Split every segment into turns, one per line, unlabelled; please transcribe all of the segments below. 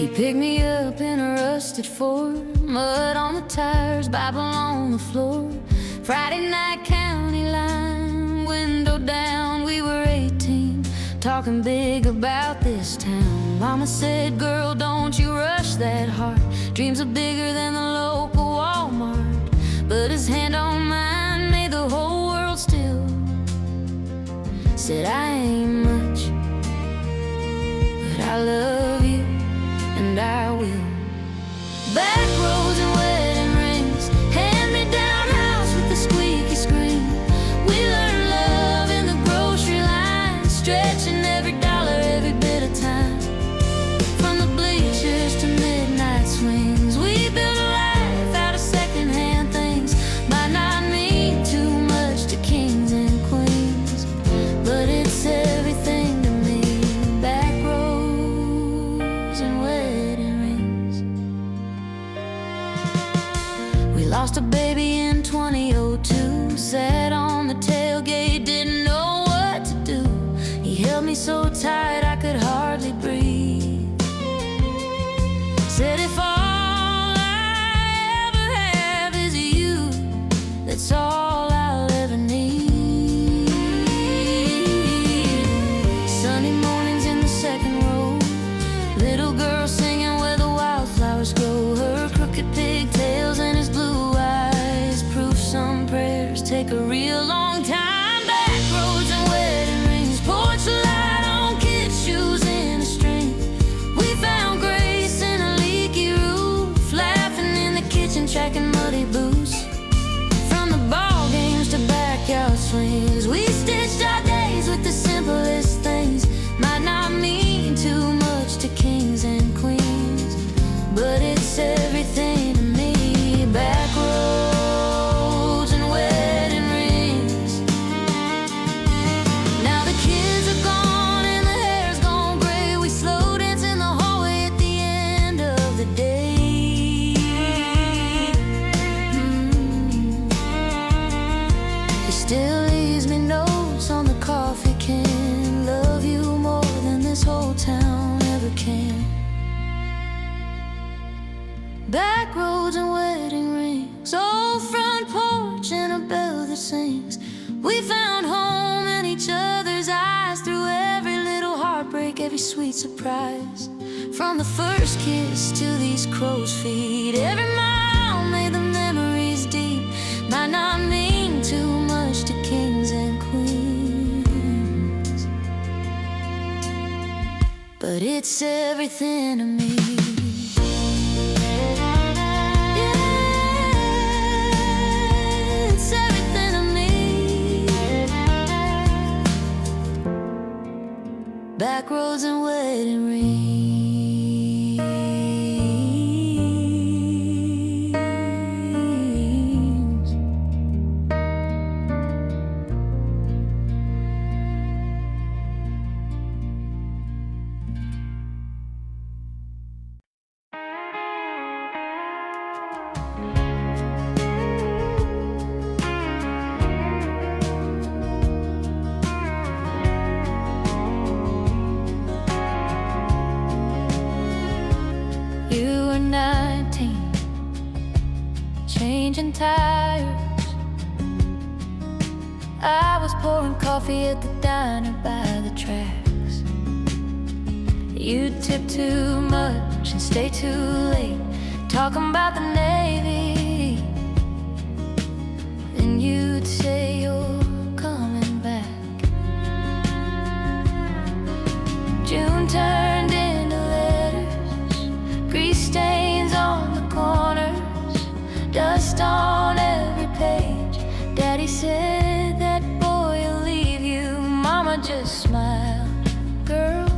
He picked me up in a rusted Ford, mud on the tires, Bible on the floor. Friday night county line, window down, we were 18, talking big about this town. Mama said, girl, don't you rush that heart. Dreams are bigger than the local Walmart. But his hand on mine made the whole world still. Said, I ain't much, but I love you, and I will. Back roads and wedding rings, hand-me-down house with the squeaky screen. We learned love in the grocery line, stretching every dollar, every bit of time. From the bleachers to midnight swings, we built a life out of secondhand things. Might not mean too much to kings and queens, but it's everything to me. Back roads and wedding rings. We lost a baby in 2002, sat on the tailgate, didn't know what to do. He held me so tight I could hardly breathe. Said, if all I ever have is you, that's all I'll ever need. Sunday mornings in the second row, little girl singing where the wildflowers grow. Her crooked pigtails and his blue eyes, proof some prayers take a real long time. Back roads and wedding rings, porch light on kids' shoes in a string. We found grace in a leaky roof, laughing in the kitchen, tracking muddy boots. From the ball games to backyard swings, we stitched our days with the simplest things. Might not mean too much to kings and queens, but it's everything to me. Back roads and wedding rings. Now the kids are gone and the hair's gone gray. We slow dance in the hallway at the end of the day. He still leaves me notes on the coffee can. Love you more than this whole town ever can. Back roads and wedding rings, old front porch and a bell that sings. We found home in each other's eyes, through every little heartbreak, every sweet surprise. From the first kiss to these crow's feet, every mile made the memories deep. Might not mean too much to kings and queens, but it's everything to me. It's everything to me. Back roads and wedding rings. You were 19, changing tires. I was pouring coffee at the diner by the tracks. You'd tip too much and stay too late, talking about the Navy. Then you'd say you're coming back. June turned into letters, grease stains on the corners, dust on every page. Daddy said that boy will leave you. Mama just smiled. Girl,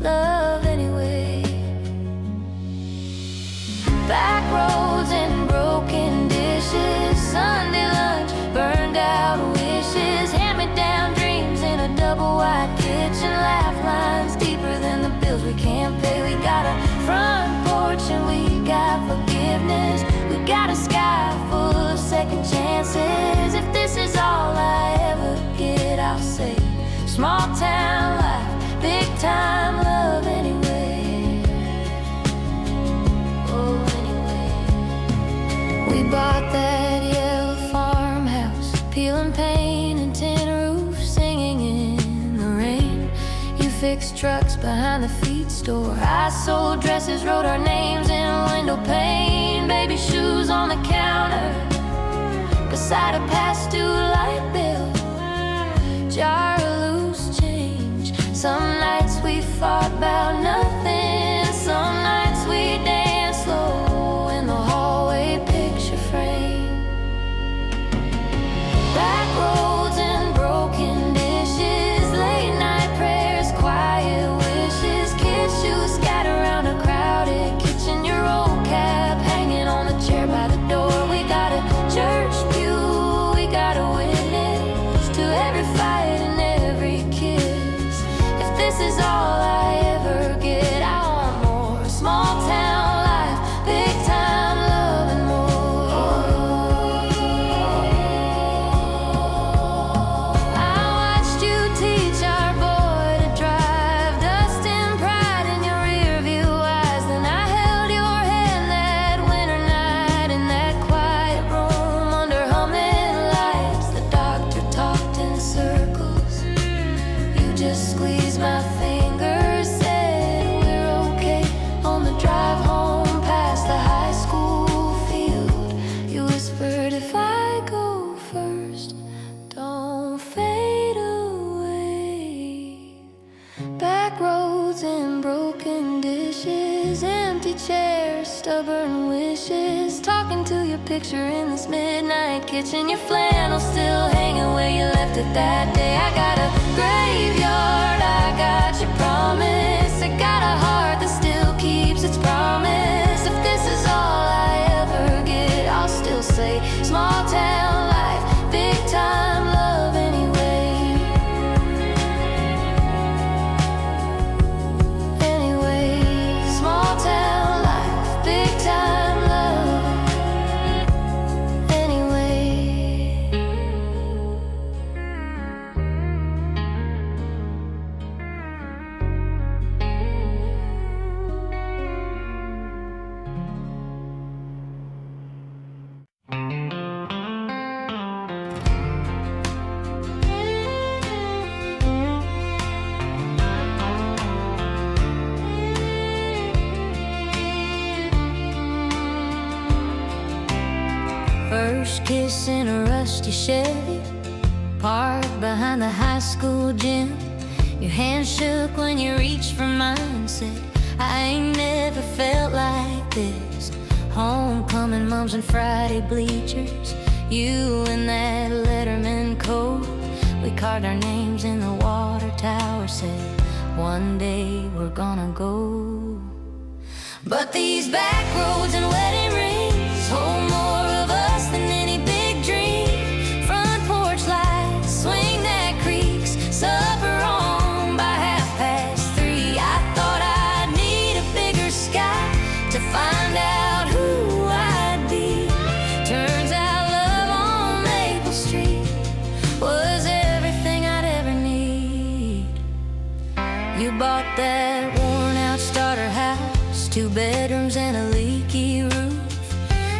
love anyway. Back roads and broken dishes, Sunday lunch, burned out wishes, hand-me-down dreams in a double wide kitchen, laugh lines deeper than the bills we can't pay. We got a front porch and we got forgiveness. We got a sky full of second chances. If this is all I ever get, I'll say small town life, big time love anyway. fixed trucks behind the feed store. I sold dresses, wrote our names in window pane. Baby shoes on the counter beside a past due light bill, jar of loose change. Some nights we fought about nothing, some nights we danced slow in the hallway picture frame. Back roads and broken dishes, late night prayers, quiet wishes, kids' shoes scattered around a crowded kitchen, your old cap hanging on the chair by the door. We got a church pew, we got a witness to every fight and every kiss. If this is all I ever get, I want more. Small town life, big time love and more. I watched you teach our boy to drive, dust and pride in your rearview eyes. Then I held your hand that winter night in that quiet room under humming lights. The doctor talked in circles, you just squeezed my fingers, said we're okay. On the drive home past the high school field, you whispered, if I go first, don't fade away. Back roads and broken dishes, empty chairs, stubborn wishes, talking to your picture in this midnight kitchen. Your flannel still hanging where you left it that day. I got a graveyard, I got your promise, I got a heart that still keeps its promise. If this is all I ever get, I'll still say small town life, big time love anyway. Anyway, small town life, big time love anyway. First kiss in a rusty Chevy, parked behind the high school gym. Your hand shook when you reached for mine and said, I ain't never felt like this. Homecoming mums and Friday bleachers, you in that Letterman coat. We carved our names in the water tower, said one day we're gonna go. But these back roads and wedding rings hold more of us than any big dream. Front porch lights, swing that creaks, supper on by 3:30. I thought I'd need a bigger sky to find out who I'd be. Turns out love on Maple Street was everything I'd ever need. You bought that worn out starter house, 2 bedrooms and a leaky roof.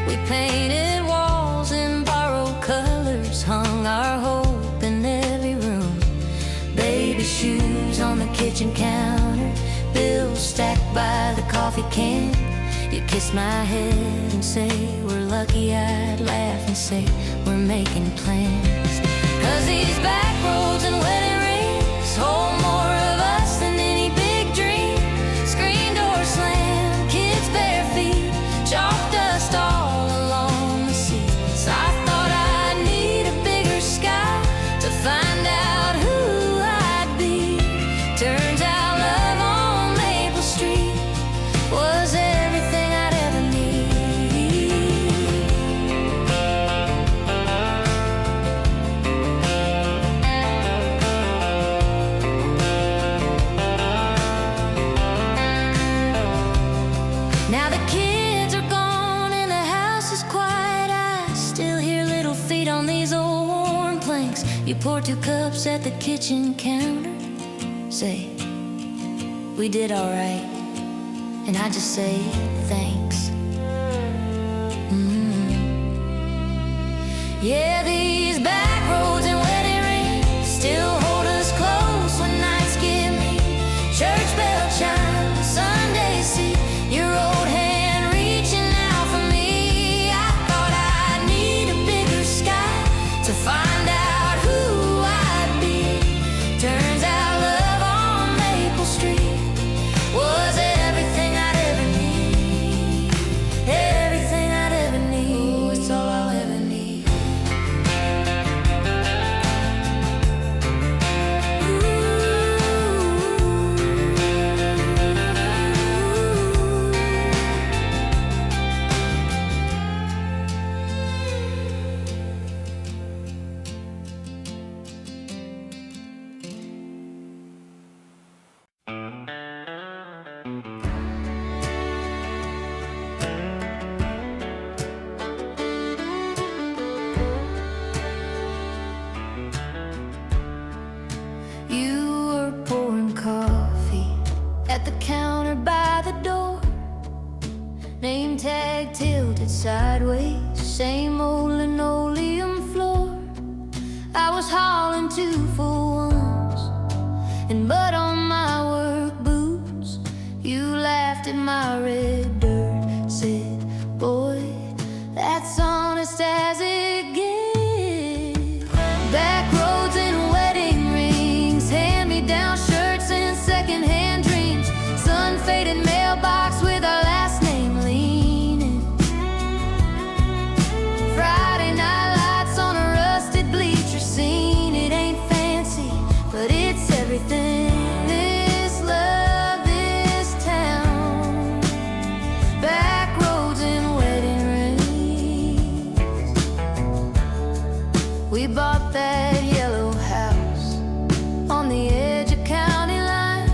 We painted walls in borrowed colors, hung our hope in every room. Baby shoes on the kitchen counter, bills stacked by the coffee can. You kiss my head and say we're lucky. I'd laugh and say we're making plans. 'Cause these back roads and wedding rings hold more of us than any big dream. Screen door slam, kids bare feet, chalk dust all along the seats. I thought I'd need a bigger sky to find out who I'd be. Turns out love on Maple Street was everything I'd ever need. Now the kids are gone and the house is quiet. I still hear little feet on these old worn planks. You pour 2 cups at the kitchen counter, say we did all right, and I just say thanks. Yeah, these back roads and wedding rings still hold us close when nights get mean. tilted sideways, same old linoleum floor. I was hauling 2 for ones and mud on my work boots. You laughed at my red dirt, said, boy, that's honest as it gets. Back roads and wedding rings, hand-me-down shirts and second-hand dreams, sun-faded mailbox with our last name leaning. Friday night lights on a rusted bleacher scene. It ain't fancy, but it's everything. This love, this town. Back roads and wedding rings. We bought that yellow house on the edge of county line,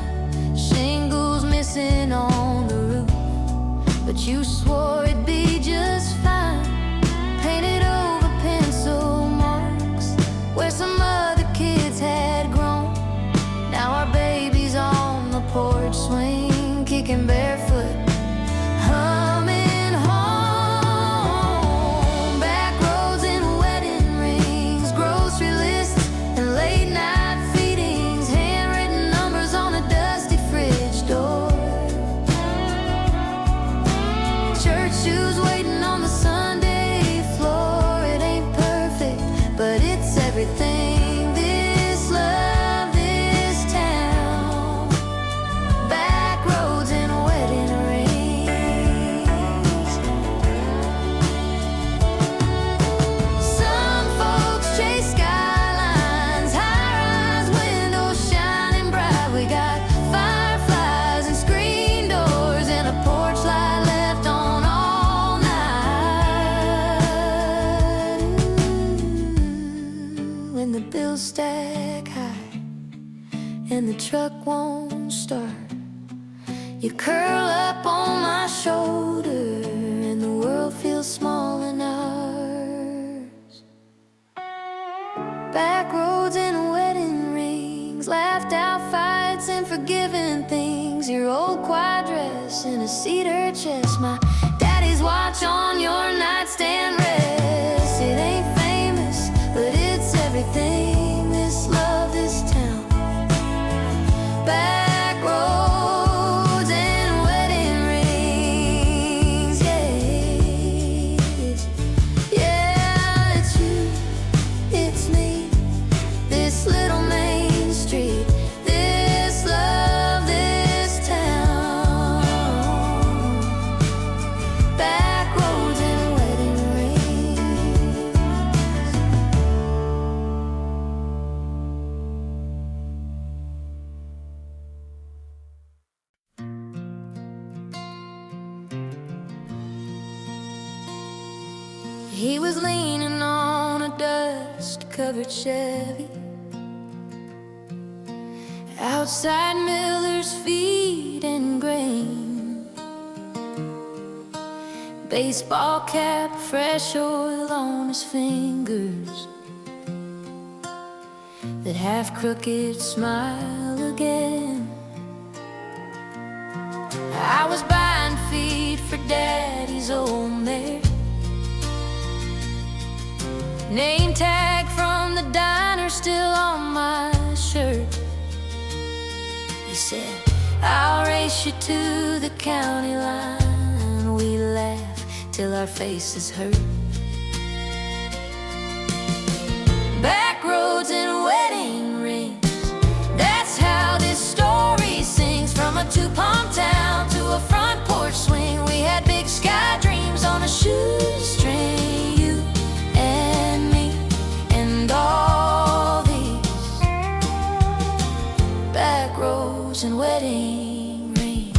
shingles missing on the roof, but you swore it'd be just fine. Painted over pencil marks where some other kids had grown. Now our baby's on the porch swing, kicking barefoot, humming home. Back roads and wedding rings, grocery lists and late night feedings, handwritten numbers on a dusty fridge door. Church shoes waiting on the Sunday floor. It ain't perfect, but it's everything. This love, this town. Back roads and wedding rings. Some folks chase skylines, high-rise windows shining bright. We got fireflies and screen doors and a porch light left on all night. When the bills stack high and the truck won't start, you curl up on my shoulder and the world feels small in ours. Back roads and wedding rings, laughed out fights and forgiven things. Your old quiet dress and a cedar chest, my daddy's watch on your nightstand rest. It ain't famous, but it's everything. This love, this town. Back roads and wedding rings, yes. Yeah, it's you, it's me, this little main street. This love, this town. Back roads and wedding rings. He was leaning on a dust-covered Chevy outside Miller's Feed and Grain. Baseball cap, fresh oil on his fingers, that half-crooked smile again. I was buying feed for Daddy's old mare, name tag from the diner still on my shirt. He said, I'll race you to the county line. We laugh till our faces hurt. Back roads and wedding rings, that's how this story sings. From a two-pump town to a front porch swing, we had big sky dreams on a shoestring. You and me and all these back roads and wedding rings.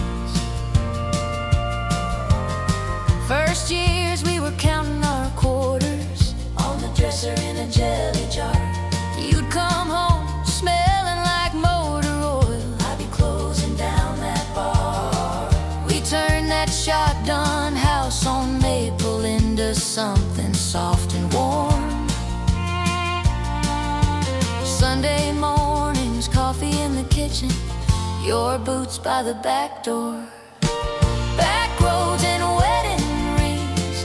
First years we were counting our quarters on the dresser in a jelly jar. You'd come home smelling like motor oil, I'd be closing down that bar. We turned that shotgun house on Maple into something soft and warm. Sunday mornings, coffee in the kitchen, your boots by the back door. Back roads and wedding rings,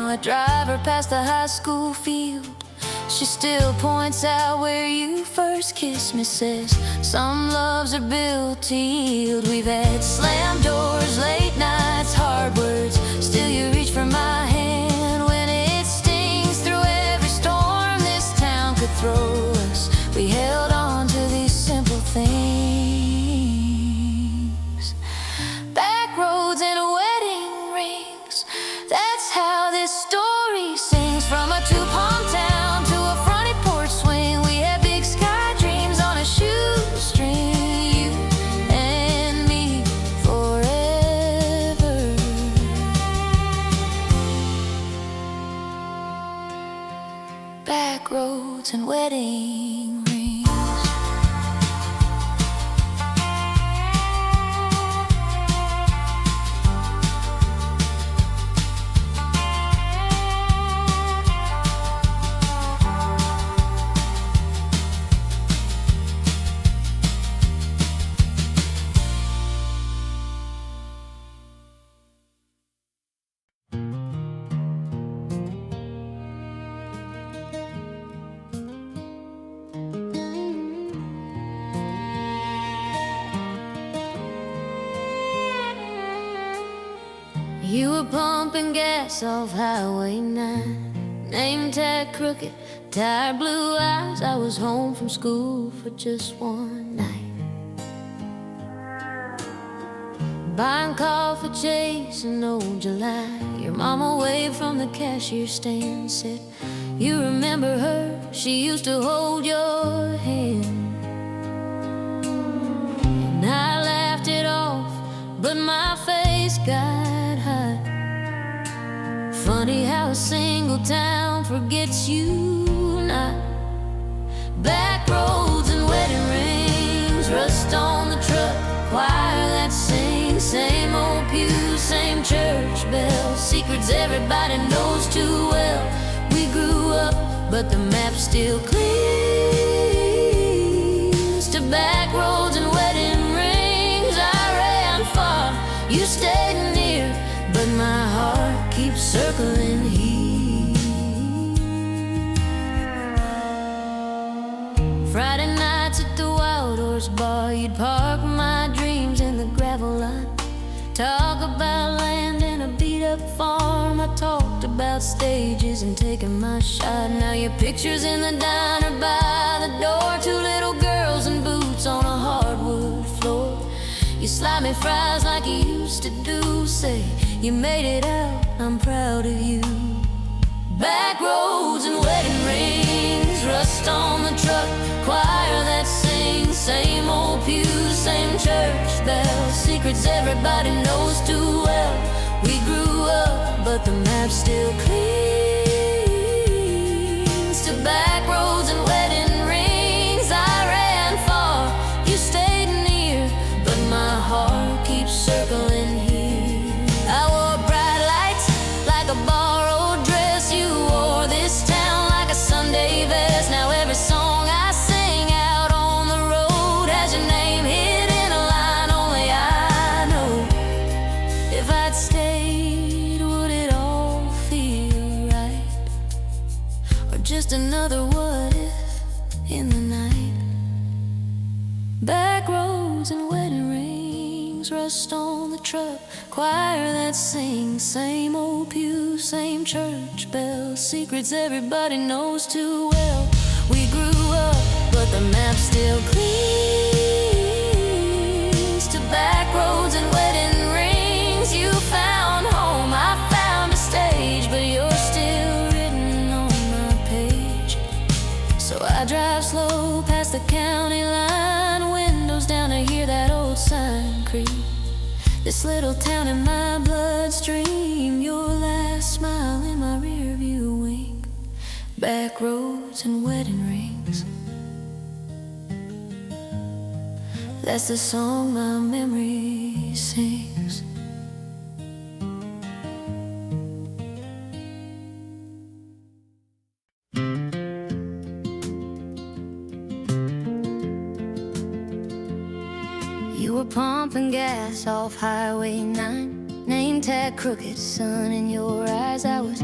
I drive her past the high school field. She still points out where you first kissed me. Says some loves are built to yield. We've had slammed doors, late nights, hard words. Still you reach for my hand when it stings. Through every storm this town could throw us, we held on to these simple things. Back roads and wedding rings, that's how this story sings. From a two-palm town to a fronted porch swing, we had big sky dreams on a shoestring. You and me forever. Back roads and wedding rings. You were pumping gas off Highway 9, name tag crooked, tired blue eyes. I was home from school for just one night, buying coffee, chasing old July. Your mama waved from the cashier stand, said, you remember her, she used to hold your hand. And I laughed it off, but my face got hot. Funny how a single town forgets you not. Back roads and wedding rings, rust on the truck, choir that sings. Same old pews, same church bells, secrets everybody knows too well. We grew up, but the map still clings to back roads and wedding rings. I ran far, you stayed near, but my heart keeps circling here. Friday nights at the Wild Horse Bar, you'd park my dreams in the gravel lot. Talk about land and a beat-up farm. I talked about stages and taking my shot. Now your picture's in the diner by the door. Two little girls in boots on a hardwood floor. You slide me fries like you used to do. Say you made it out, I'm proud of you. Back roads and wedding rings, rust on the truck, choir that sings. Same old pews, same church bells, secrets everybody knows too well. We grew up, but the map still clings to back roads and wedding rings. I ran far, you stayed near, but my heart keeps circling here. I wore bright lights like a borrowed dress. You wore this town like a Sunday vest. Now every song I sing out on the road has your name hid in a line only I know. If I'd stayed, would it all feel right? Or just another what if in the night? Back roads and wedding rings, rust on the truck, choir that sings. Same old pews, same church bells, secrets everybody knows too well. We grew up, but the map still clings to back roads and wedding rings. You found home, I found a stage, but you're still written on my page. So I drive slow past the county line, windows down to hear that old sign creak. This little town in my bloodstream, your last smile in my rearview wink. Back roads and wedding rings, that's the song my memory sings. You were pumping gas off Highway 9, name tag crooked, sun in your eyes. I was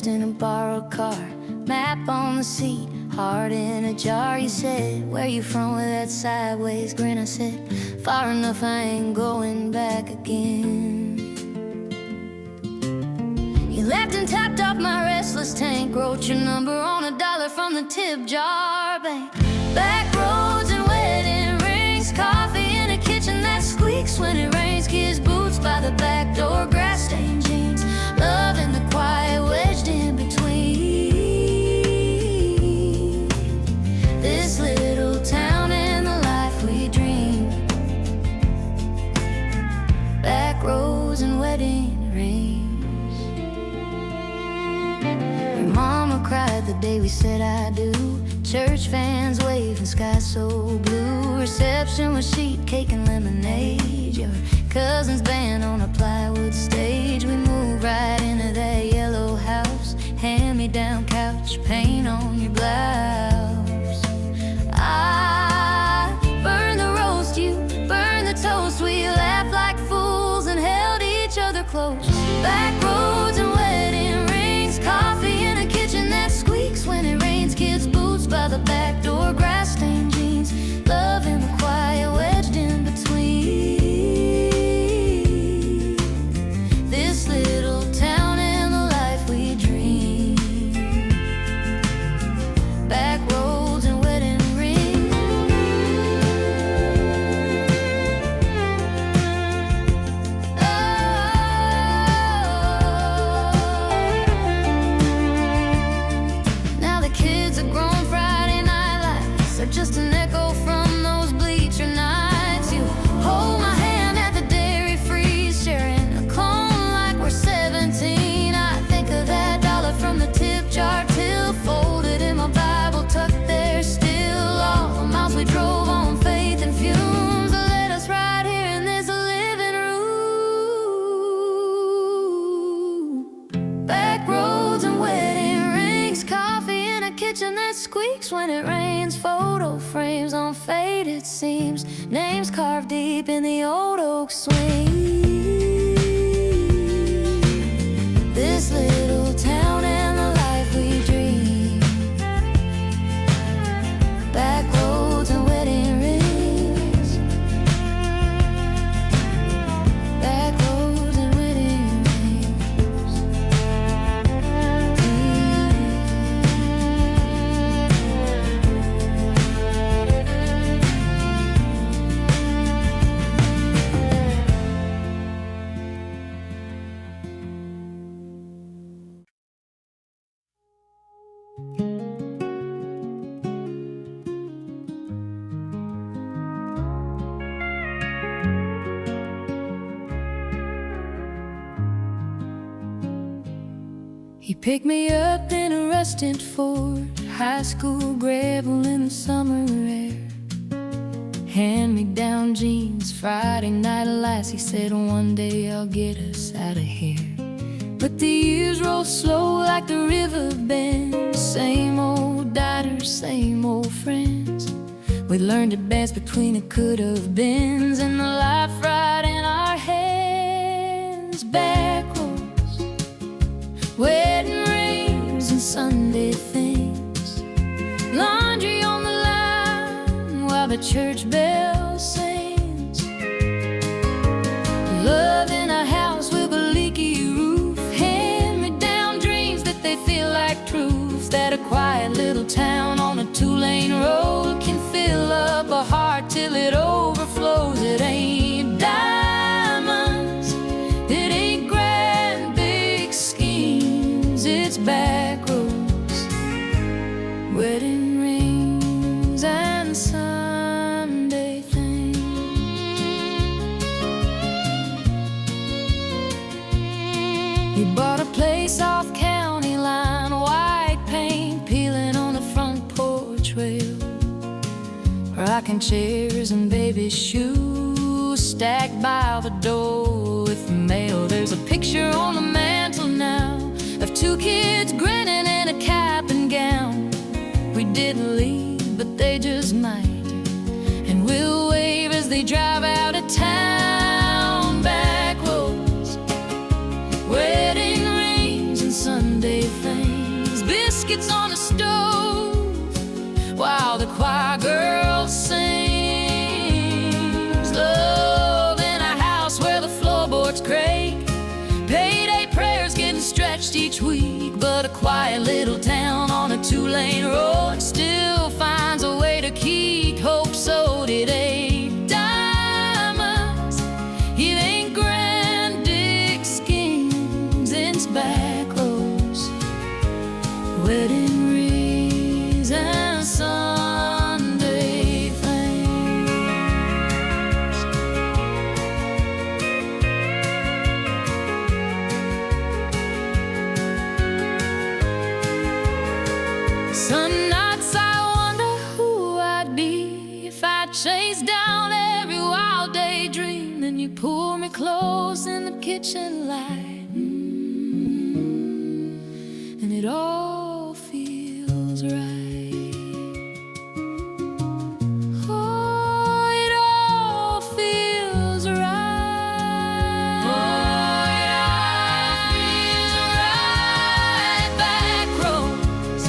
crashed in a borrowed car, map on the seat, heart in a jar. You said, where you from, with that sideways grin? I said, far enough, I ain't going back again. You laughed and topped off my restless tank, wrote your number on $1 from the tip jar bank. Back roads and wedding rings, coffee in a kitchen that squeaks when it rains, kids' boots by the back door, grass-stained jeans, love in the quiet wedged in between. This little town and the life we dream. Back roads and wedding rings. Your mama cried the day we said I do. Church fans waving, sky so blue. Reception with sheet cake and lemonade. Your cousin's band on a plywood stage. We moved right into that yellow house, hand-me-down couch, paint on your blouse. I burned the roast, you burned the toast. We laughed like fools and held each other close. Back roads and wedding rings, coffee in a kitchen that squeaks when it rains, kids' boots by the back door, grass-stained jeans, love in the quiet wedged in between. This little town and the life we dream. Back roads and wedding rings. Oh. Now the kids are grown, Friday night lights are just an echo from those bleacher nights. You hold my hand at the dairy freeze, sharing a cone like we're 17. I think of that $1 from the tip jar till folded in my Bible, tucked there still. All the miles we drove on faith and fumes led us right here in this living room. Back roads and wedding rings, coffee in a kitchen that squeaks when it rains, photo frames on faded seams, names carved deep in the old oak swing. This little town and the life we dream. Back roads and wedding rings. Back roads and wedding rings. He picked me up in a rusted Ford, high school gravel in the summer air, hand-me-down jeans, Friday night lights. He said, one day I'll get us out of here. But the years roll slow like the river bends, same old daughters, same old friends. We learned to dance between the could-have beens and the life right in our hands. Back roads, wedding rings and Sunday things, laundry on the line while the church bell sings. Love in a house with a leaky roof, hand-me-down dreams that they feel like truth. That a quiet little town on a two-lane road can fill up a heart till it overflows. It ain't diamonds, it ain't grand big schemes, it's back roads, wedding rings and Sunday things. You bought a place off county line, white paint peeling on the front porch rail, rocking chairs and baby shoes stacked by the door with mail. There's a picture on the mantle now of two kids grinning in a cap and gown. We didn't leave, but they just might, and we'll wave as they drive out of town. Back roads, wedding rings and Sunday things. lights on the stove while the choir girl sings. Love in a house where the floorboards creak. Payday prayers getting stretched each week. But a quiet little town on a 2-lane road still finds a way to keep hope. So did eight diamonds. It ain't grand, big schemes, it's back roads, wedding rings and Sunday flames. Some nights I wonder who I'd be if I chased down every wild daydream. Then you pour me close in the kitchen light, and it all feels right. Oh, it all feels right. Oh, it all feels right. Back roads,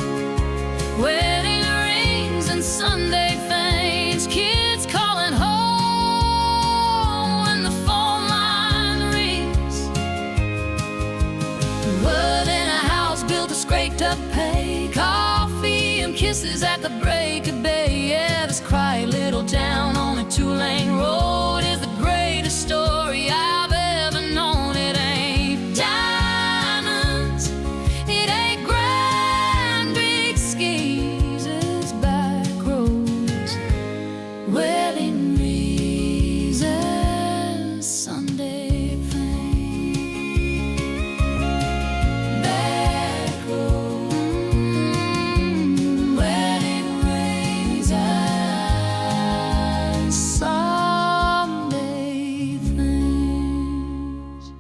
wedding rings and Sunday faints. Kids calling home when the phone line rings. Wood in a house built of scraped up hay. Coffee and kisses at the break of day. Yeah, this quiet little town on a 2-lane road is the greatest story I've ever known. It ain't diamonds, it ain't grand, big schemes, it's back roads, wedding rings and Sunday fame. Back roads, wedding rings and Sunday flames.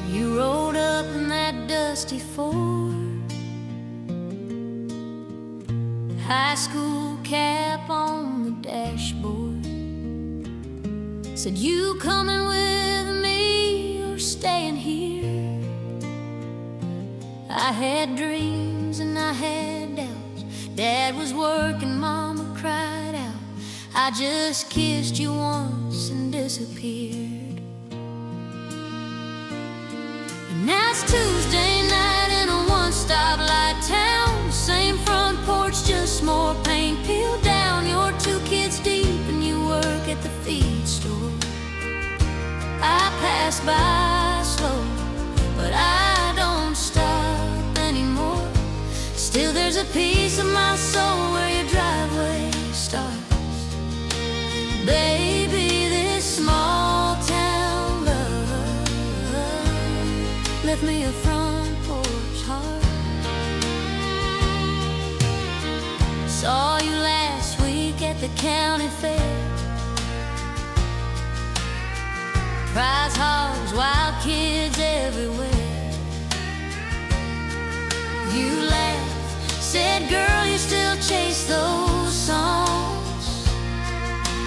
You rode up in that dusty Ford, high school cap on the dashboard. Said, you coming with me or staying here? I had dreams and I had doubts. Dad was working, Mama cried out. I just kissed you once and disappeared. Now it's Tuesday night in a one-stop light town. Same front porch, just more paint peeled down. You're 2 kids deep and you work at the feed store. I pass by slow, but I don't stop anymore. Still there's a piece of my soul where your driveway starts. Baby, this small town love left me a front porch heart. Saw you last week at the county fair. Prize hogs, wild kids everywhere. You laughed, said, girl, you still chase those songs.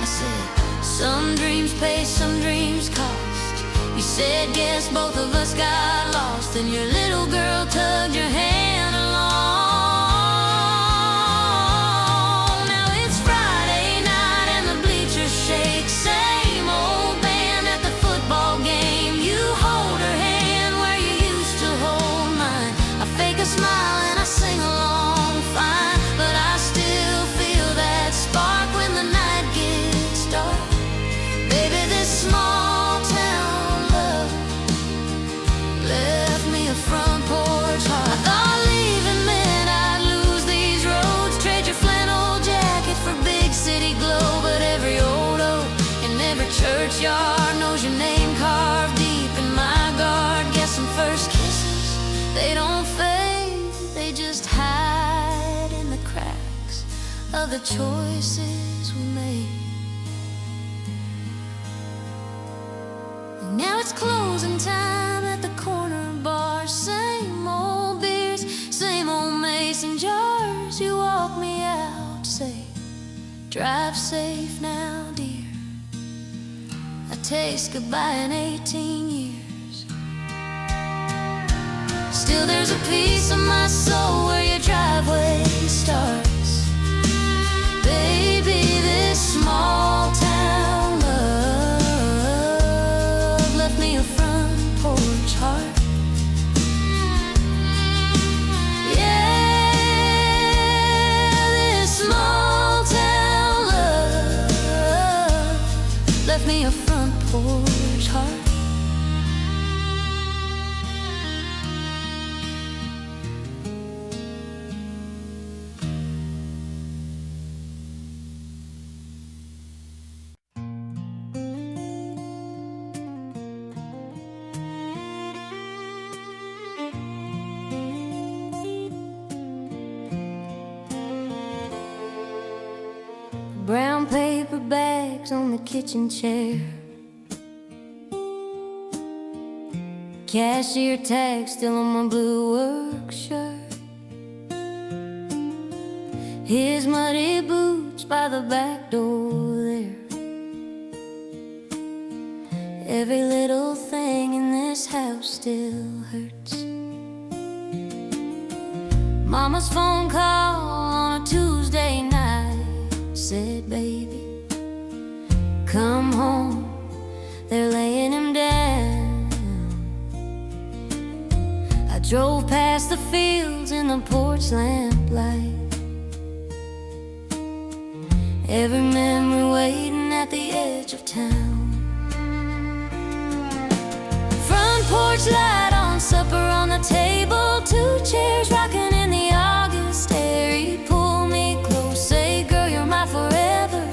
I said, some dreams pay, some dreams cost. You said, guess both of us got lost. And your little girl tugged your hand along. Now it's Friday night and the bleachers shake. Same old band at the football game. You hold her hand where you used to hold mine. I fake a smile and I sing along fine, but I still feel that spark when the night gets dark. Baby, this small town love left me a front porch heart. I thought leaving meant I'd lose these roads, trade your flannel jacket for big city glow. But every old oak and every churchyard knows your name carved deep in my guard. Guess some first kisses, they don't fade, they just hide in the cracks of the choices we made. Now it's closing time at the corner bar. Same old beers, same old mason jars. You walk Drive safe now, dear. I taste goodbye in 18 years. Still there's a piece of my soul where your driveway starts. Baby, this small town love left me a front porch heart. Left me a front porch heart. Brown paper bags on the kitchen chair, cashier tag still on my blue work shirt, his muddy boots by the back door there. Every little thing in this house still hurts. Mama's phone call on a Tuesday night said, baby, come home, they're laying him down. I drove past the fields in the porch lamplight, every memory waiting at the edge of town. Front porch light on, supper on the table, 2 chairs rocking in the August air. He'd pull me close, say, girl, you're my forever,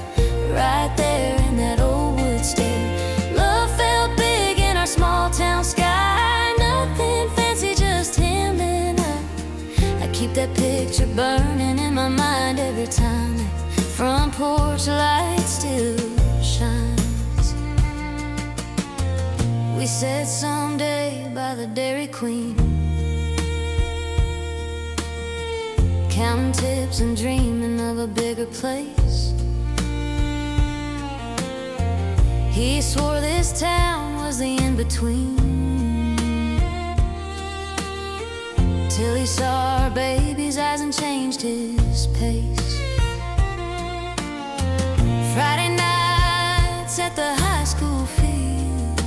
right there in that old wood stair. Love felt big in our small town sky, nothing fancy, just him and I keep that picture burning in my mind every time that front porch light still shines. We sat someday by the Dairy Queen, counting tips and dreaming of a bigger place. He swore this town was the in-between, till he saw our baby's eyes and changed his pace. Friday nights at the high school field,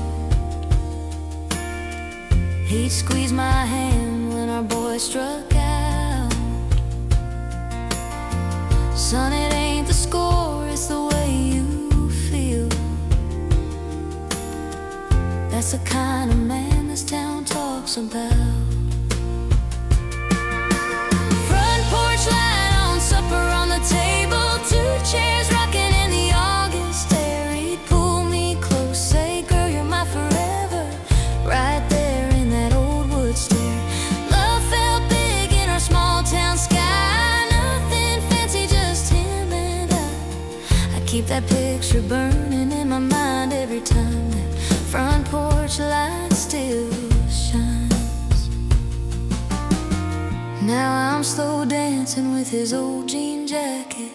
he'd squeeze my hand when our boy struck out. Son, it ain't the score, it's the way you feel. That's the kind of man this town talks about. Front porch light on, supper on the table, 2 chairs rocking in the August air. He'd pull me close, say, girl, you're my forever, right there in that old wood stair. Love felt big in our small town sky, nothing fancy, just him and I keep that picture burning in my mind every time that front porch light still shines. Now I'm slow dancing with his old jean jacket,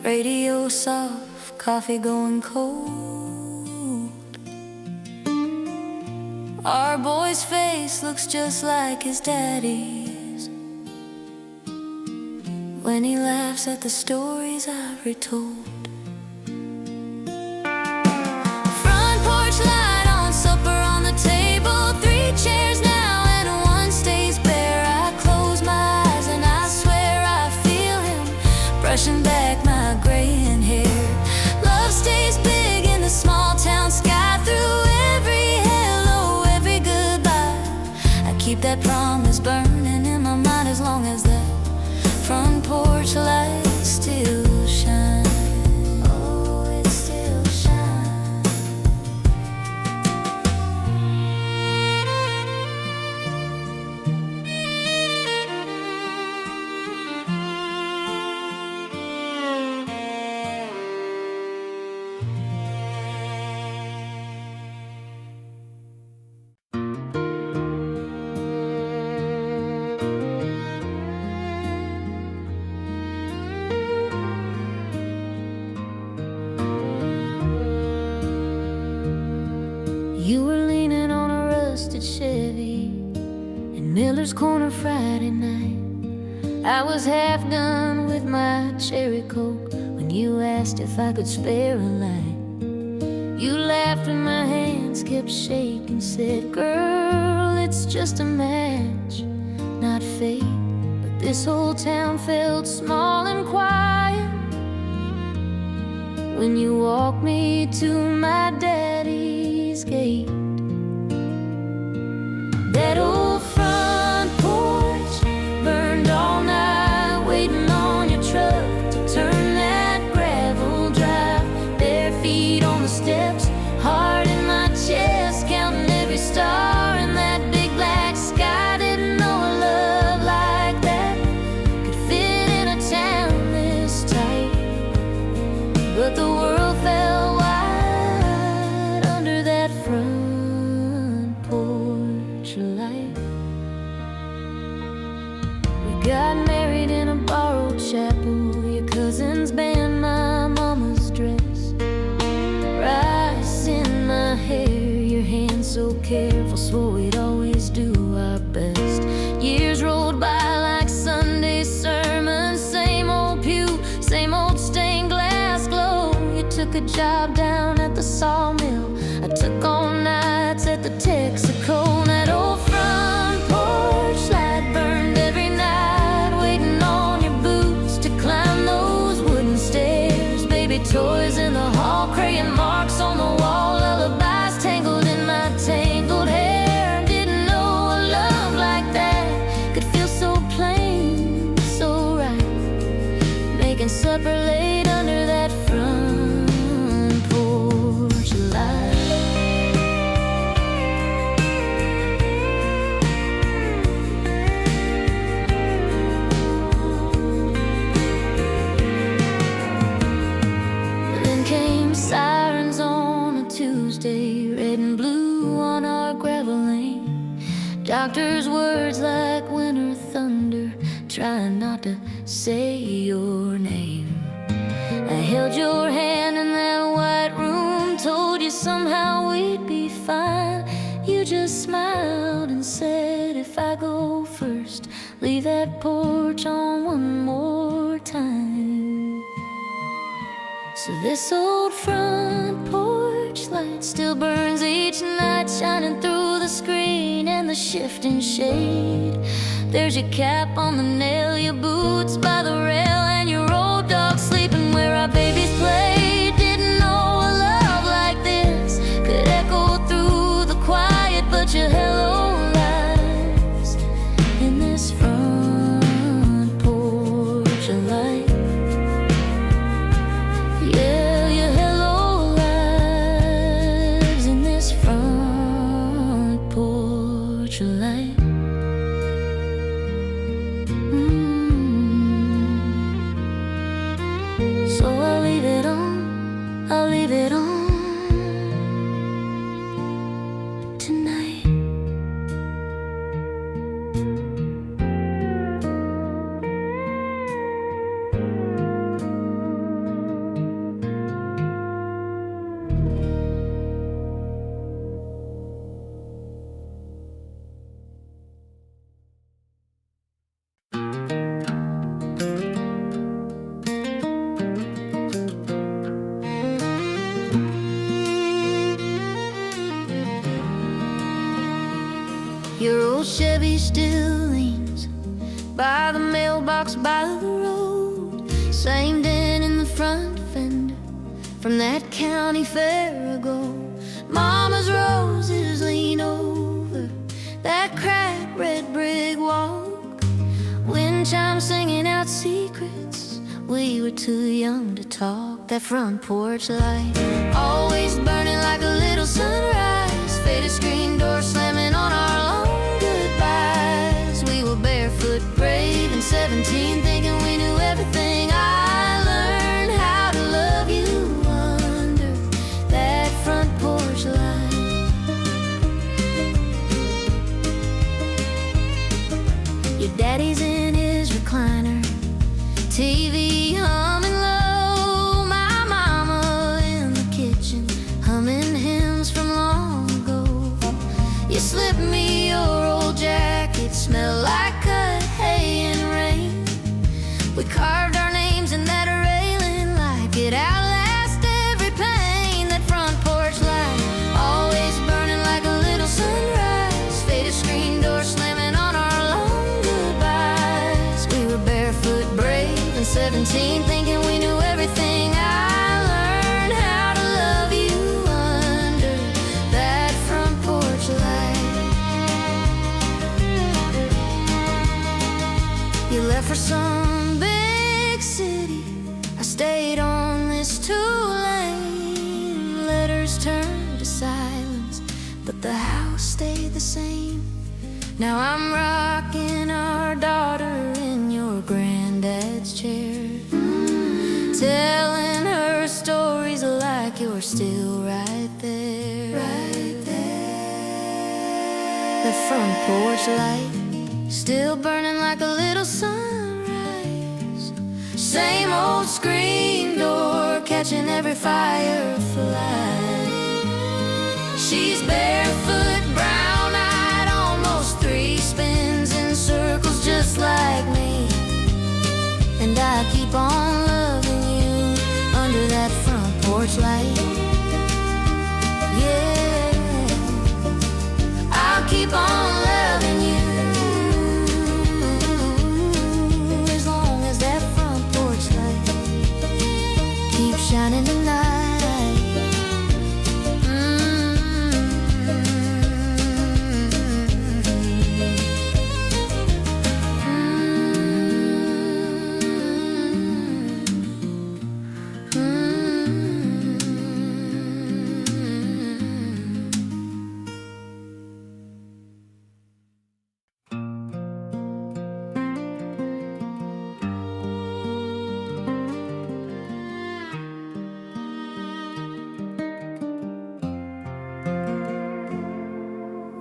radio soft, coffee going cold. Our boy's face looks just like his daddy's when he laughs at the stories I've retold. Front porch light on, supper on the table, 3 chairs now and 1 stays bare. I close my eyes and I swear I feel him brushing back my graying hair. Love stays big in the small town sky, through every hello, every goodbye. I keep that promise burning in my mind as long as that front porch light still shines. Oh, it still shines. Baker's Corner Friday night. I was half done with my cherry coke when you asked if I could spare a light. You laughed and my hands kept shaking, said, "Girl, it's just a match, not fate." But this whole town felt small and quiet when you walked me to my daddy's gate. That old front porch burned all night, waiting on your truck to turn that gravel drive. Bare feet on the steps, heart in my chest, counting every star in that big black sky. Didn't know a love like that could fit in a town this tight, but the world fell wide under that front porch light. We got married in a borrowed chapel. Your cousin's band, my mama's dress, rice in my hair, your hands so careful, swore we'd always do our best. Years rolled by like Sunday sermons, same old pew, same old stained glass glow. You took a job down at the sawmill, I took all nights at the Texaco. That old front porch light burned every night, waiting on your boots to climb those wooden stairs. Baby toys in the hall, crayon marks on the wall, lullabies tangled in my tangled hair. Didn't know a love like that could feel so plain, so right, making supper late under that front porch light. Then came sirens on a Tuesday, red and blue on our gravel lane. Doctor's words like winter thunder, trying not to say your name. I held your hand in that white room, told you somehow we'd be fine. You just smiled and said, "If I go first, leave that porch on one more time." So this old front porch light still burns each night, shining through the screen and the shifting shade. There's your cap on the nail, your boots by the rail, and your old dog sleeping where our babies played. Didn't know a love like this could echo through the quiet, but your hello lies in this front porch light. Yeah, your hello lives in this front porch light. So I'll leave it on, I'll leave it on tonight. Your old Chevy still leans by the mailbox by the road. Same dent in the front fender from that county fair ago. Mama's roses lean over that cracked red brick walk. Wind chimes singing out secrets we were too young to talk. That front porch light always burning like a little sunrise. Faded screen door slamming on our long goodbyes. We were barefoot, brave, and 17, thinking we knew everything. I learned how to love you under that front porch light. Your daddy's in his recliner, TV humming low. My mama in the kitchen humming hymns from long ago. You slipped me your old jacket, smell We carved our names in that railing like it outlasts every pain. That front porch light, always burning like a little sunrise. Faded screen door slamming on our long goodbyes. We were barefoot, brave, and 17, thinking we knew everything. I learned how to love you under that front porch light. You left for some big city, I stayed on this 2-lane. Letters turned to silence, but the house stayed the same. Now I'm rocking our daughter in your granddad's chair, telling her stories like you're still right there. Right there. The front porch light still burning like a little sunrise. Same old screen door catching every firefly. She's barefoot, brown-eyed, almost 3 spins in circles just like me. And I keep on loving you under that front porch light. Yeah, I'll keep on loving you as long as that front porch light keeps shining tonight.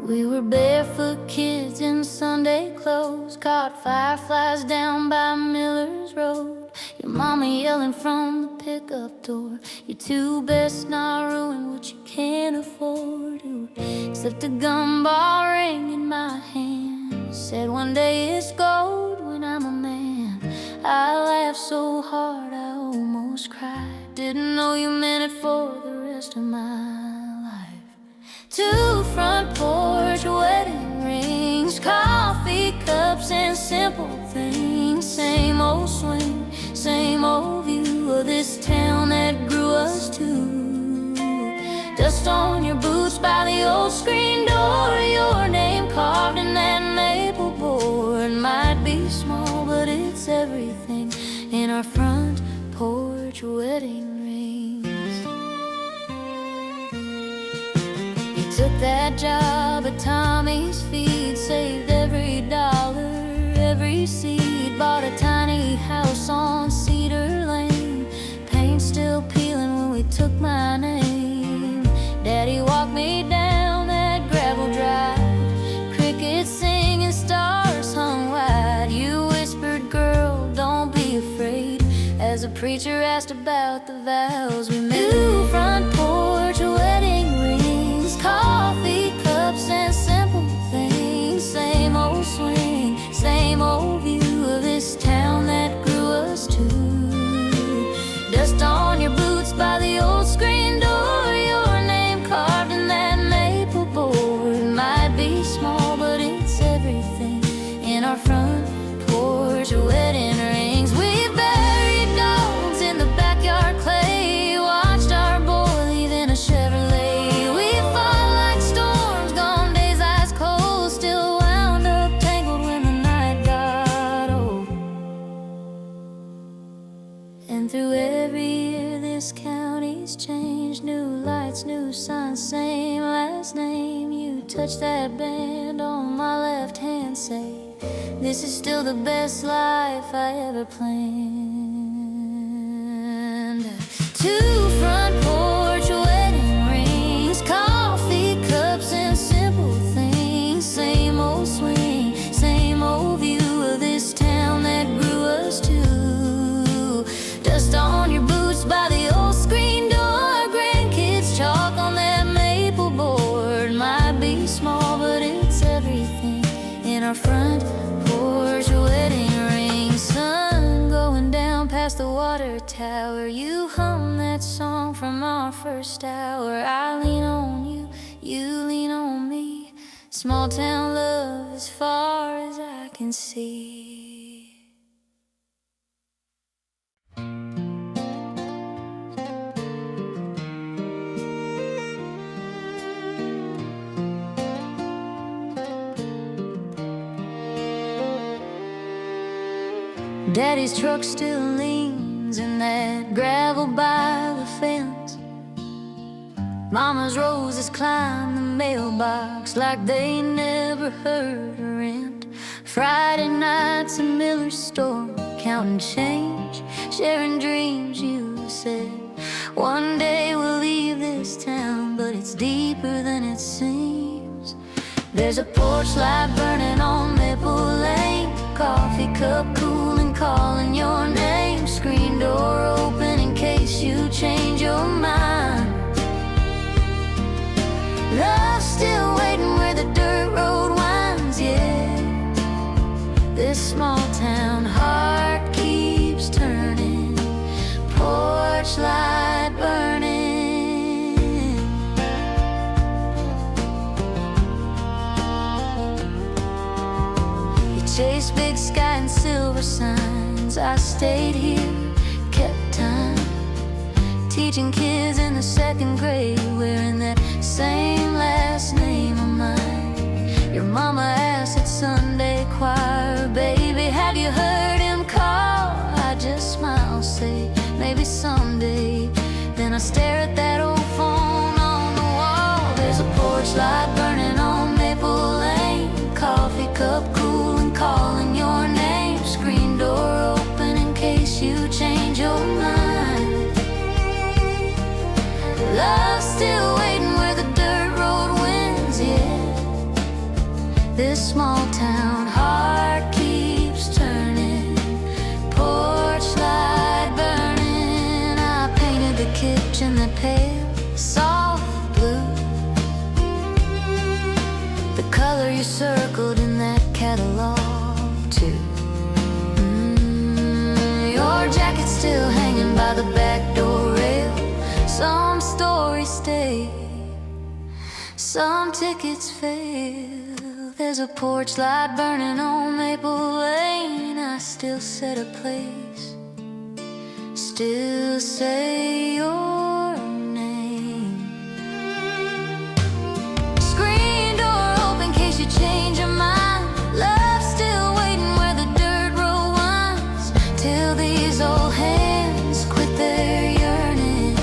We were barefoot kids in Sunday clothes, caught fireflies down by Miller's Road. Your mama yelling from the pickup door, you two best not ruin what you can't afford. It slipped a gumball ring in my hand, said one day it's gold when I'm a man. I laughed so hard I almost cried, didn't know you meant it for the rest of my life. 2 front porch wedding rings, coffee cups and simple things. Same old swing, same old view of this town that grew us two. Dust on your boots by the old screen door, your name carved in that maple board. Might be small, but it's everything in our front porch wedding rings. Took that job at Tommy's Feed, saved every dollar, every seed. Bought a tiny house on Cedar Lane, paint still peeling when we took my name. Daddy walked me down that gravel drive, crickets singing, stars hung wide. You whispered, girl, don't be afraid, as the preacher asked about the vows we made. 2 front porch wedding rings, coffee cups and simple things. Same old swing, same old view of this town that grew us two. Dust on your boots by the old screen door, your name carved in that maple board. Might be small, but it's everything in our front porch wedding rings. We buried dogs in the backyard clay, watched our boy leave in a Chevrolet. We fought like storms, gone days ice cold, still wound up tangled when the night got old. And through every year this county's changed, new lights, new signs, same last name. You touch that band on my left hand, say this is still the best life I ever planned. 2 front porch wedding rings, coffee cups and simple things. Same old swing, same old view of this town that grew us two. Dust on your boots by the old screen door, grandkids chalk on that maple board. Might be small, but it's everything in our front porch wedding ring. Sun going tower. You hum that song from our first hour. I lean on you, you lean on me. Small town love as far as I can see. Daddy's truck still leans in that gravel by the fence. Mama's roses climb the mailbox like they never heard a rent. Friday nights in Miller's store, counting change, sharing dreams. You said one day we'll leave this town, but it's deeper than it seems. There's a porch light burning on Maple Lane, coffee cup cool and calling your name. Screen door open in case you change your mind. Love's still waiting where the dirt road winds, yeah. This small town heart keeps turning, porch light burning. You chased big sky and silver signs. I stayed here, kept time, teaching kids in the second grade, wearing that same last name of mine. Your mama asked at Sunday choir, baby, have you heard him call? I just smile, say, maybe someday. Then I stare at that old phone on the wall. There's a porch light burning on Maple Lane, coffee cup cool and calling your name. Screen door open in case you change your mind. Love's still waiting where the dirt road wins, yeah. This small town heart keeps turning, porch light burning. I painted the kitchen that pale, soft blue, the color you circled in that catalog too. Your jacket's still hanging by the back door rail. Some stories stay, some tickets fail. There's a porch light burning on Maple Lane. I still set a place, still say your name. Screen door open in case you change your mind. Love's still waiting where the dirt road winds, till these old hands quit their yearning.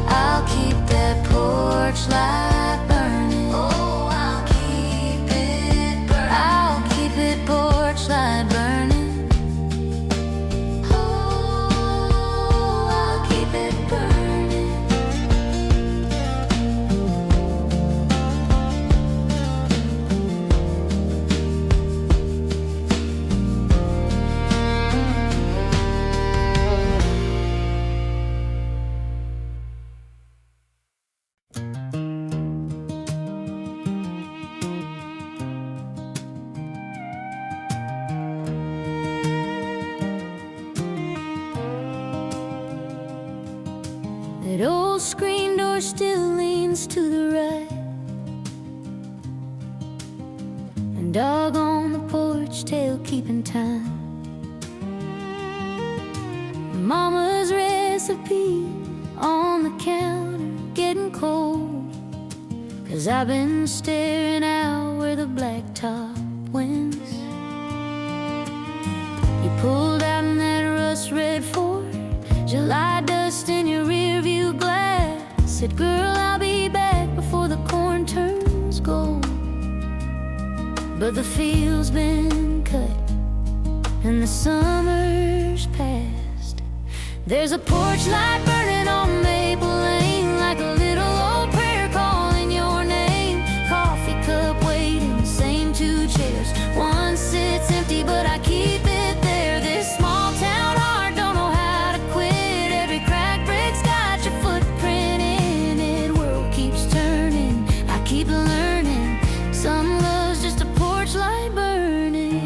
I'll keep that porch light burning. Oh, I'll keep it burning. I'll keep it porch light burning. Oh, I'll keep it burning. That old screen door still leans to the right, and dog on the porch tail keeping time. Mama's recipe on the counter getting cold, 'cause I've been staring out where the blacktop wins. You pulled out in that rust red Ford, July dust in your rear view glass. Said, girl, I'll be back before the corn turns gold. But the field's been cut and the summer's past. There's a porch light burning on Maple Lane, like a little old prayer calling your name. Coffee cup waiting, same two chairs. One sits empty, but I keep it there. This small town heart don't know how to quit. Every crack brick's got your footprint in it. World keeps turning, I keep learning. Some love's just a porch light burning.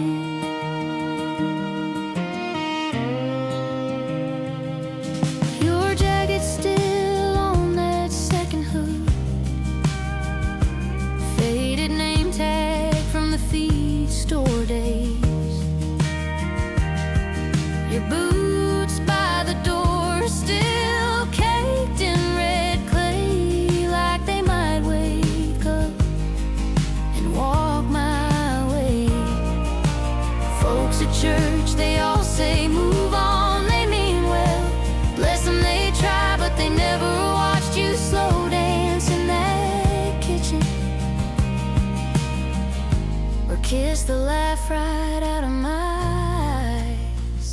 church, they all say move on, they mean well. Bless them, they try, but they never watched you slow dance in that kitchen, or kiss the laugh right out of my eyes.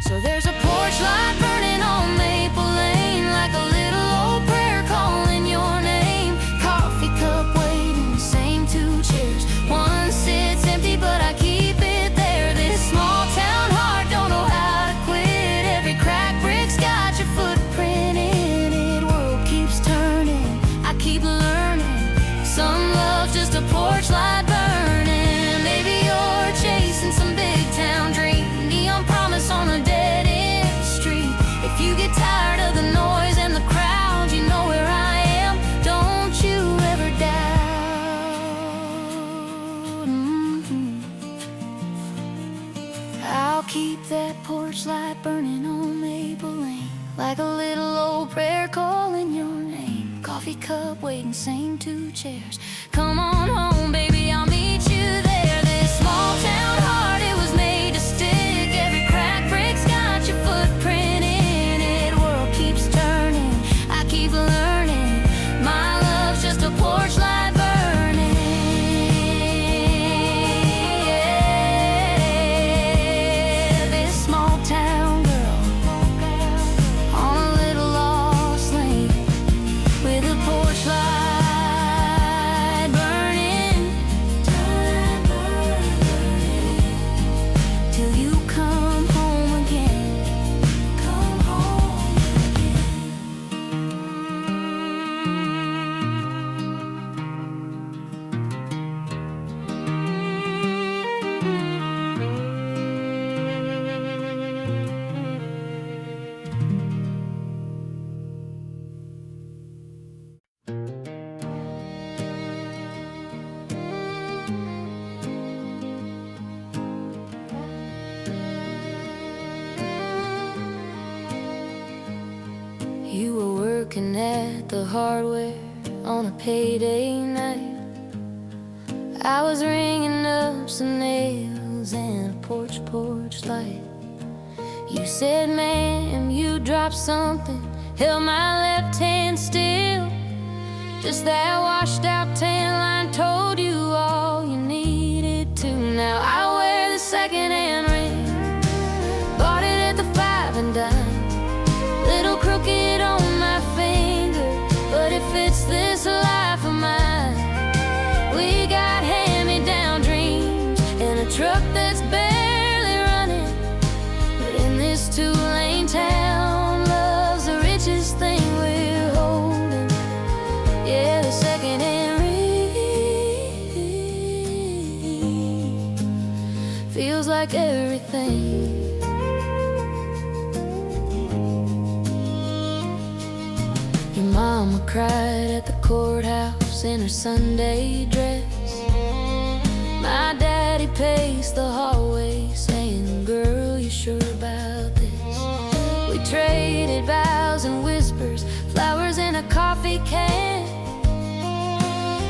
So there's a porch light burning on Maple Lane, like a little old prayer calling your name. Coffee cup waiting, same two chairs. One sits empty, but I keep it there. This small town heart don't know how to quit. Every cracked brick's got your footprint in it. World keeps turning, I keep learning. Some love's just a porch light burning. Maybe you're chasing some big town dream, neon promise on a dead end street. If you get tired of the noise and the crowd, you know where I am. Don't you ever doubt. I'll keep that porch light burning on Maple Lane, like a little old prayer calling your name. Coffee cup waiting, same two chairs. Come on home, baby, I'll meet you there. This small town heart, it was made to stick. Every cracked brick's got your footprint in it. World keeps turning, I keep learning. My love's just a porch light burning. Yeah, this small town girl on a little lost lane, with a porch light burning, till you come home again. Come home again. You were working at the hardware on a payday night. I was ringing up some nails and a porch light. You said, ma'am, you dropped something, held my left hand still. Just that washed out tan line told you all you needed to. Now I wear the second-hand ring, bought it at the Five and Dime. Little crooked on my finger, but it fits this life of mine. We got hand-me-down dreams and a truck that's barely running, but in this two-lane town, love's the richest thing we're holding. Yeah, the second-hand ring feels like everything. Your mama cried at the courthouse in her Sunday dress. My daddy paced the hallway saying, girl, you sure about this? We traded vows and whispers, flowers in a coffee can.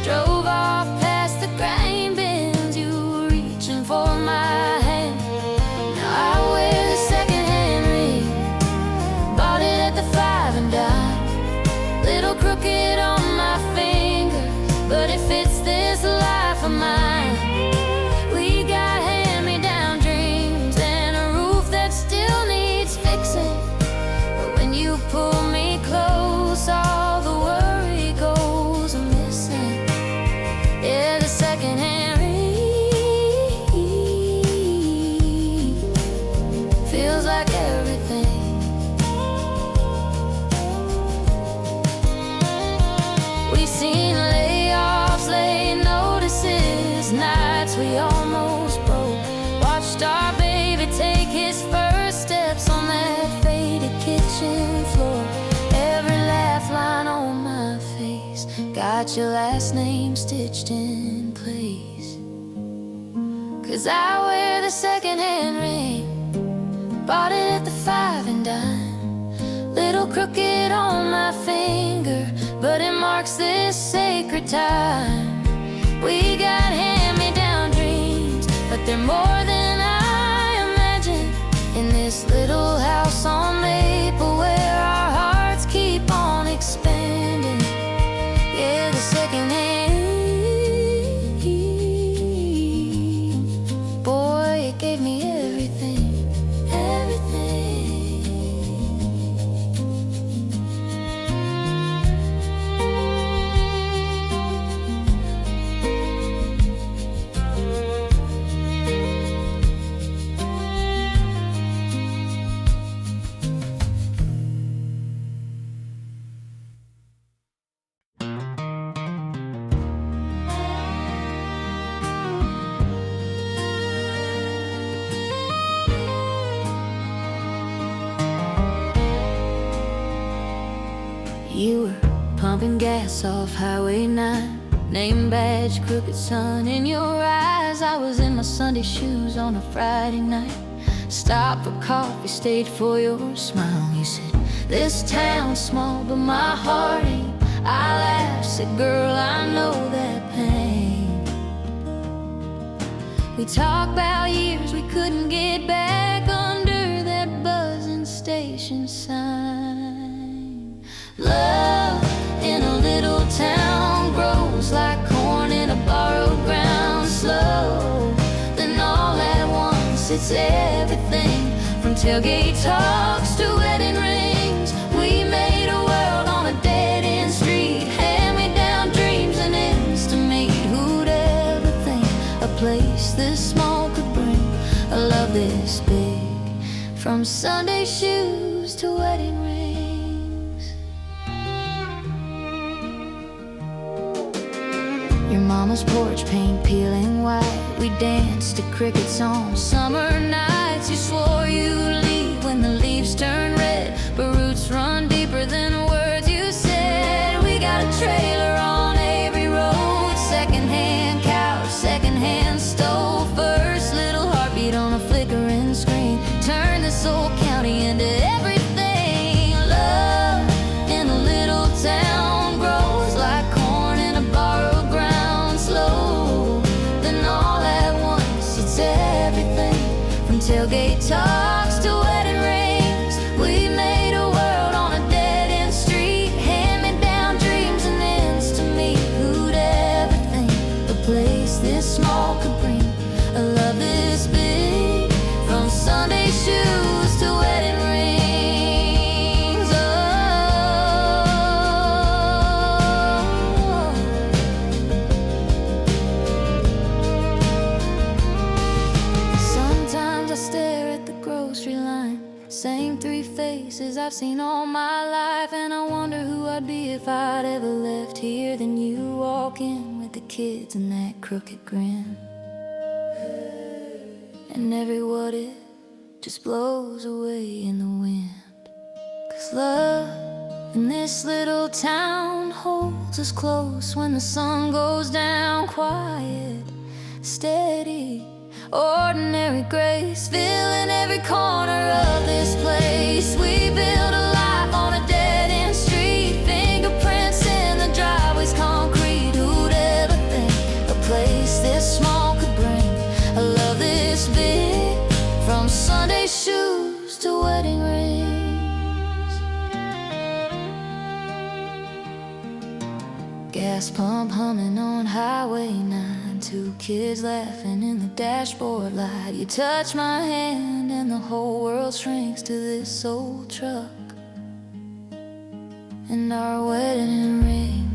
Drove off past the grain bins, you were reaching for my hand. Now I wear the second-hand ring, bought it at the Five and Dime. Little crooked on my finger, but it fits this life of mine. We got hand-me-down dreams and a roof that still needs fixing, but when you pull me close, all the worry goes missing. Yeah, the second-hand ring feels like everything. We've seen layoffs, late notices, nights we almost broke. Watched our baby take his first steps on that faded kitchen floor. Every laugh line on my face got your last name stitched in place. 'Cause I wear the second-hand ring, bought it at the Five and Dime. Little crooked on my finger, but it marks this sacred time. We got hand-me-down dreams, but they're more than I this little house on Maple where our hearts keep on expanding. Yeah, the second hand, boy, it gave me everything, everything. You were pumping gas off Highway 9, name badge, crooked sun in your eyes. I was in my Sunday shoes on a Friday night, stopped for coffee, stayed for your smile. You said, this town's small, but my heart ain't. I laughed, said, girl, I know that pain. We talked about years we couldn't get back under that buzzing station sign. Love in a little town grows like corn in a borrowed ground. Slow, then all at once it's everything, from tailgate talks to wedding rings. We made a world on a dead-end street, hand-me-down dreams and ends to meet. Who'd ever think a place this small could bring a love this big, from Sunday shoes to wedding rings. Your mama's porch paint peeling white, we danced to crickets on summer nights. You swore you'd leave when the leaves turn red, but roots run deeper than words you said. We got a trailer on every road, secondhand couch, secondhand stove, first little heartbeat on a flickering screen, turn this old county into everything. Love in a little town grows like corn in a borrowed ground. Slow, then all at once it's everything, from tailgate talks to wedding rings. We made a world on a dead-end street, hand-me-down dreams and ends to meet. Who'd ever think a place this small could bring a love this big, from Sunday shoes to wedding rings. Oh, sometimes I stare at the grocery line, same three faces I've seen all my life, and I wonder who I'd be if I'd ever left here. Then you walk in with the kids and that crooked grin, and every what if just blows away in the wind. 'Cause love in this little town holds us close when the sun goes down. Quiet, steady, ordinary grace, filling every corner of this place. We build a life on a dead-end street, fingerprints in the driveway's concrete. Who'd ever think a place this small could bring a love this big, from Sunday shoes to wedding rings. Gas pump humming on Highway 9, two kids laughing in the dashboard light. You touch my hand and the whole world shrinks to this old truck and our wedding ring.